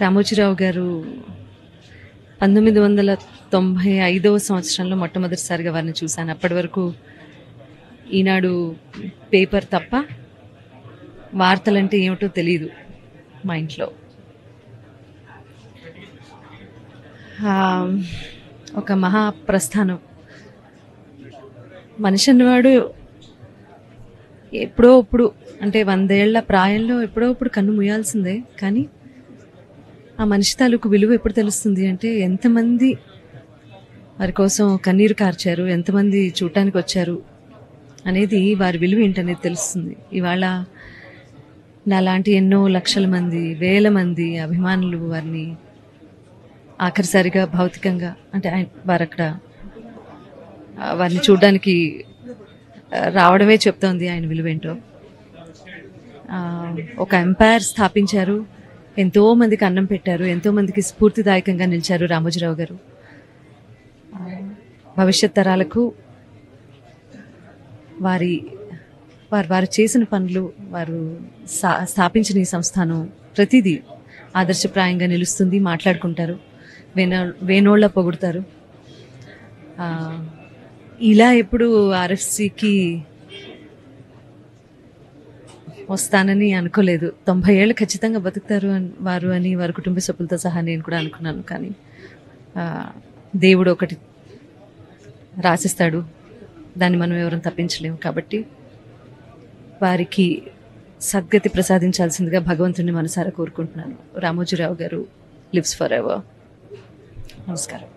రామోజీరావు గారు 1995వ సంవత్సరంలో మొట్టమొదటిసారిగా వారిని చూశాను. అప్పటి వరకు ఈనాడు పేపర్ తప్ప వార్తలంటే ఏమిటో తెలియదు మా ఇంట్లో. ఒక మహాప్రస్థానం. మనిషి అన్నవాడు ఎప్పుడో ఇప్పుడు, అంటే 100 ఏళ్ల ప్రాయంలో ఎప్పుడో ఇప్పుడు కన్ను మూయాల్సిందే. కానీ ఆ మనిషి తాలూకు విలువ ఎప్పుడు తెలుస్తుంది అంటే, ఎంతమంది వారి కోసం కన్నీరు కార్చారు, ఎంతమంది చూడటానికి వచ్చారు అనేది, వారి విలువ ఏంటనేది తెలుస్తుంది. ఇవాళ నాలాంటి ఎన్నో లక్షల మంది, వేల మంది అభిమానులు వారిని ఆఖరిసారిగా భౌతికంగా, అంటే వారు అక్కడ వారిని చూడడానికి రావడమే చెప్తోంది ఆయన విలువేంటో. ఒక ఎంపైర్ స్థాపించారు, ఎంతో మందికి అన్నం పెట్టారు, ఎంతో మందికి స్ఫూర్తిదాయకంగా నిలిచారు రామోజీరావు గారు. భవిష్యత్ తరాలకు వారు చేసిన పనులు, వారు స్థాపించిన ఈ సంస్థానం ప్రతిదీ ఆదర్శప్రాయంగా నిలుస్తుంది. మాట్లాడుకుంటారు, వేణోళ్ళ పొగుడతారు. ఇలా ఎప్పుడు ఆర్ఎఫ్సికి వస్తానని అనుకోలేదు. 90 ఏళ్ళు ఖచ్చితంగా బతుకుతారు వారు అని వారి కుటుంబ సభ్యులతో సహా నేను కూడా అనుకున్నాను. కానీ దేవుడు ఒకటి రాసిస్తాడు, దాన్ని మనం ఎవరూ తప్పించలేము. కాబట్టి వారికి సద్గతి ప్రసాదించాల్సిందిగా భగవంతుని మనసారా కోరుకుంటున్నాను. రామోజీరావు గారు లివ్స్ ఫర్ ఎవర్. నమస్కారం.